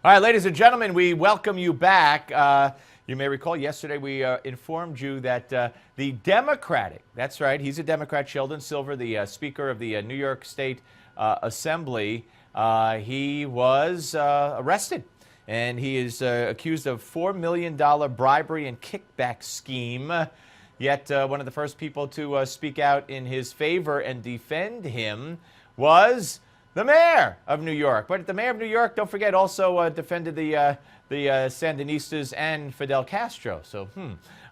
All right, ladies and gentlemen, we welcome you back. You may recall yesterday we informed you that the Democratic, that's right, he's a Democrat, Sheldon Silver, the Speaker of the New York State Assembly, he was arrested. And he is accused of $4 million bribery and kickback scheme. Yet one of the first people to speak out in his favor and defend him was the mayor of New York. But the mayor of New York, don't forget, also defended the Sandinistas and Fidel Castro. So,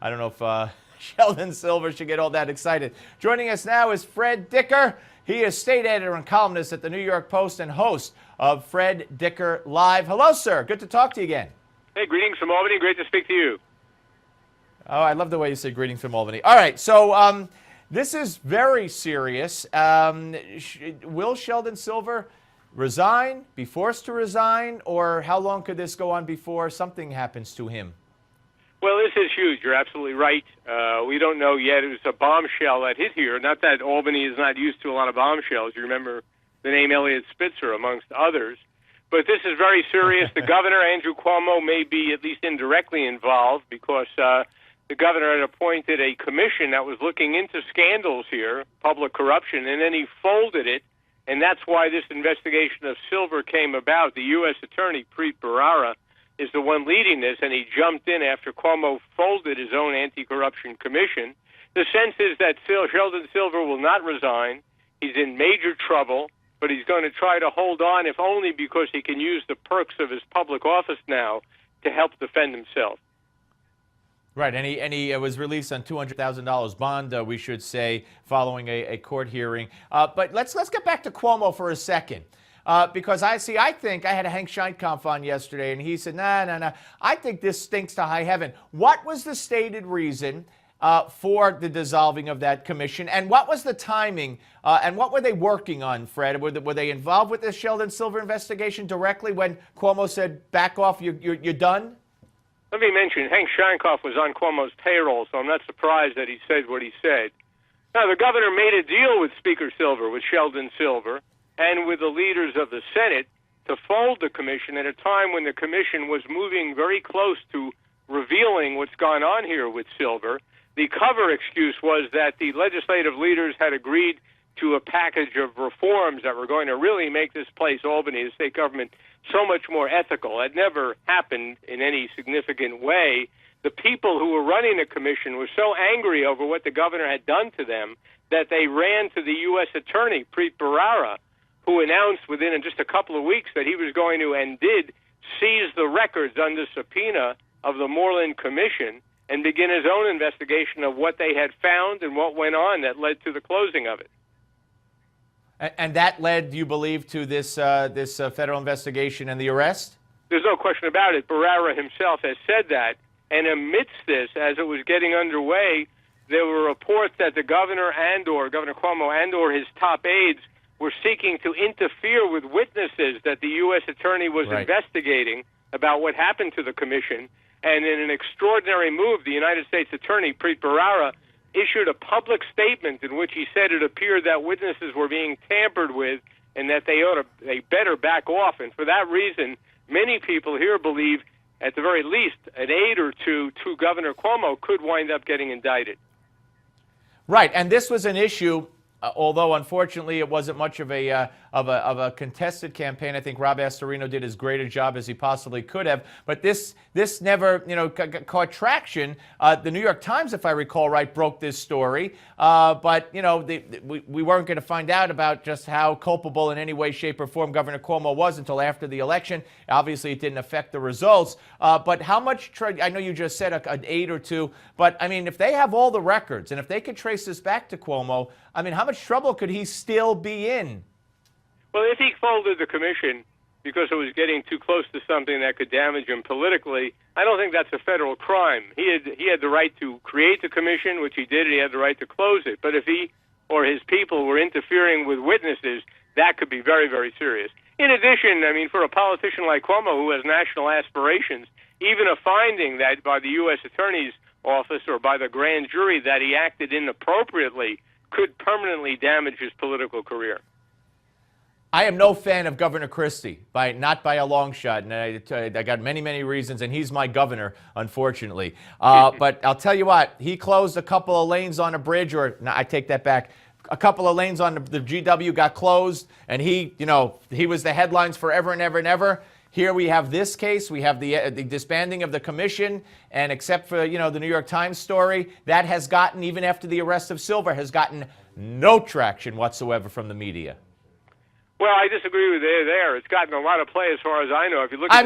I don't know if Sheldon Silver should get all that excited. Joining us now is Fred Dicker. He is state editor and columnist at the New York Post and host of Fred Dicker Live. Hello, sir. Good to talk to you again. Hey, greetings from Albany. Great to speak to you. Oh, I love the way you say greetings from Albany. All right, so this is very serious. Will Sheldon Silver resign, be forced to resign, or how long could this go on before something happens to him? Well, this is huge. You're absolutely right. We don't know yet. It was a bombshell that hit here. Not that Albany is not used to a lot of bombshells. You remember the name Eliot Spitzer, amongst others. But this is very serious. The governor, Andrew Cuomo, may be at least indirectly involved because the governor had appointed a commission that was looking into scandals here, public corruption, and then he folded it. And that's why this investigation of Silver came about. The U.S. Attorney, Preet Bharara, is the one leading this, and he jumped in after Cuomo folded his own anti-corruption commission. The sense is that Sheldon Silver will not resign. He's in major trouble, but he's going to try to hold on, if only because he can use the perks of his public office now to help defend himself. Right, and he was released on $200,000 bond, we should say, following a court hearing. But let's get back to Cuomo for a second. Because I think I had a Hank Scheinkampf on yesterday, and he said, no. I think this stinks to high heaven. What was the stated reason for the dissolving of that commission, and what was the timing, and what were they working on, Fred? Were they involved with the Sheldon Silver investigation directly when Cuomo said, back off, you're done? Let me mention, Hank Scheinkampf was on Cuomo's payroll, so I'm not surprised that he said what he said. Now, the governor made a deal with Speaker Silver, with Sheldon Silver, and with the leaders of the Senate to fold the commission at a time when the commission was moving very close to revealing what's gone on here with Silver. The cover excuse was that the legislative leaders had agreed to a package of reforms that were going to really make this place, Albany, the state government, so much more ethical. It never happened in any significant way. The people who were running the commission were so angry over what the governor had done to them that they ran to the U.S. Attorney, Preet Bharara, who announced within just a couple of weeks that he was going to, and did, seize the records under subpoena of the Moreland Commission and begin his own investigation of what they had found and what went on that led to the closing of it. And that led, you believe, to this federal investigation and the arrest? There's no question about it. Bharara himself has said that. And amidst this, as it was getting underway, there were reports that the governor Governor Cuomo and/or his top aides were seeking to interfere with witnesses that the U.S. Attorney was investigating about what happened to the commission. And in an extraordinary move, the United States Attorney, Preet Bharara, issued a public statement in which he said it appeared that witnesses were being tampered with and that they better back off. And for that reason, many people here believe, at the very least, an aide or two to Governor Cuomo could wind up getting indicted. Right, and this was an issue, although unfortunately it wasn't much of a contested campaign. I think Rob Astorino did as great a job as he possibly could have. But this never, caught traction. The New York Times, if I recall right, broke this story. But we weren't going to find out about just how culpable in any way, shape, or form Governor Cuomo was until after the election. Obviously, it didn't affect the results. But how much? I know you just said an aide or two. But I mean, if they have all the records and if they could trace this back to Cuomo, I mean, how much trouble could he still be in? Well, if he folded the commission because it was getting too close to something that could damage him politically, I don't think that's a federal crime. He had the right to create the commission, which he did, and he had the right to close it. But if he or his people were interfering with witnesses, that could be very, very serious. In addition, I mean, for a politician like Cuomo who has national aspirations, even a finding that by the U.S. Attorney's Office or by the grand jury that he acted inappropriately could permanently damage his political career. I am no fan of Governor Christie, not by a long shot, and I got many, many reasons, and he's my governor, unfortunately. But I'll tell you what, he closed a couple of lanes on a bridge, or no, I take that back. A couple of lanes on the GW got closed, and he was the headlines forever and ever and ever. Here we have this case. We have the disbanding of the commission, and except for the New York Times story, that has gotten, even after the arrest of Silver, has gotten no traction whatsoever from the media. Well, I disagree with you there. It's gotten a lot of play as far as I know. If you look at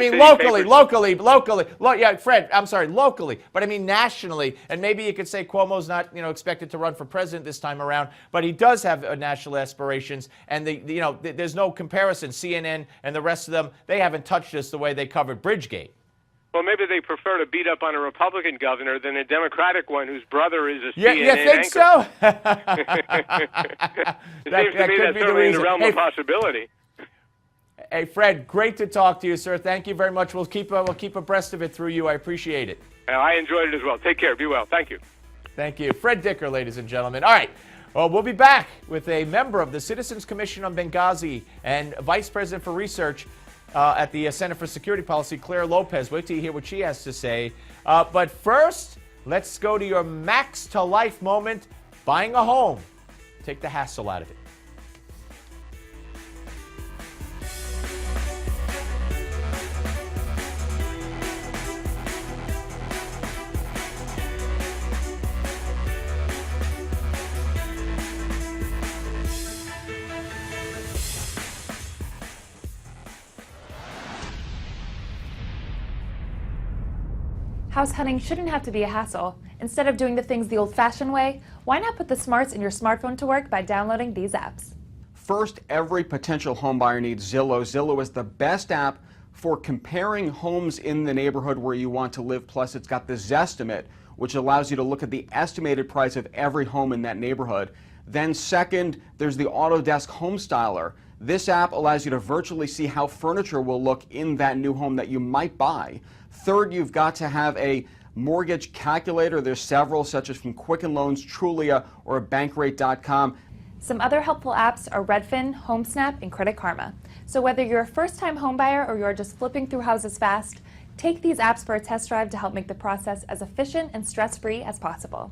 locally. Yeah, Fred, I'm sorry, locally. But I mean nationally. And maybe you could say Cuomo's not, expected to run for president this time around, but he does have national aspirations. And there's no comparison. CNN and the rest of them, they haven't touched us the way they covered Bridgegate. Well, maybe they prefer to beat up on a Republican governor than a Democratic one whose brother is a CNN anchor. You think so? It seems to me that's certainly in the realm of possibility. Hey, Fred, great to talk to you, sir. Thank you very much. We'll keep abreast of it through you. I appreciate it. I enjoyed it as well. Take care. Be well. Thank you. Thank you. Fred Dicker, ladies and gentlemen. All right. Well, we'll be back with a member of the Citizens Commission on Benghazi and Vice President for Research at the Center for Security Policy, Claire Lopez. Wait till you hear what she has to say. But first, let's go to your max to life moment, buying a home. Take the hassle out of it. House hunting shouldn't have to be a hassle. Instead of doing the things the old-fashioned way, why not put the smarts in your smartphone to work by downloading these apps? First, every potential homebuyer needs Zillow. Zillow is the best app for comparing homes in the neighborhood where you want to live. Plus, it's got the Zestimate, which allows you to look at the estimated price of every home in that neighborhood. Then second, there's the Autodesk Home Styler. This app allows you to virtually see how furniture will look in that new home that you might buy. Third, you've got to have a mortgage calculator. There's several, such as from Quicken Loans, Trulia, or Bankrate.com. Some other helpful apps are Redfin, HomeSnap, and Credit Karma. So whether you're a first-time homebuyer or you're just flipping through houses fast, take these apps for a test drive to help make the process as efficient and stress-free as possible.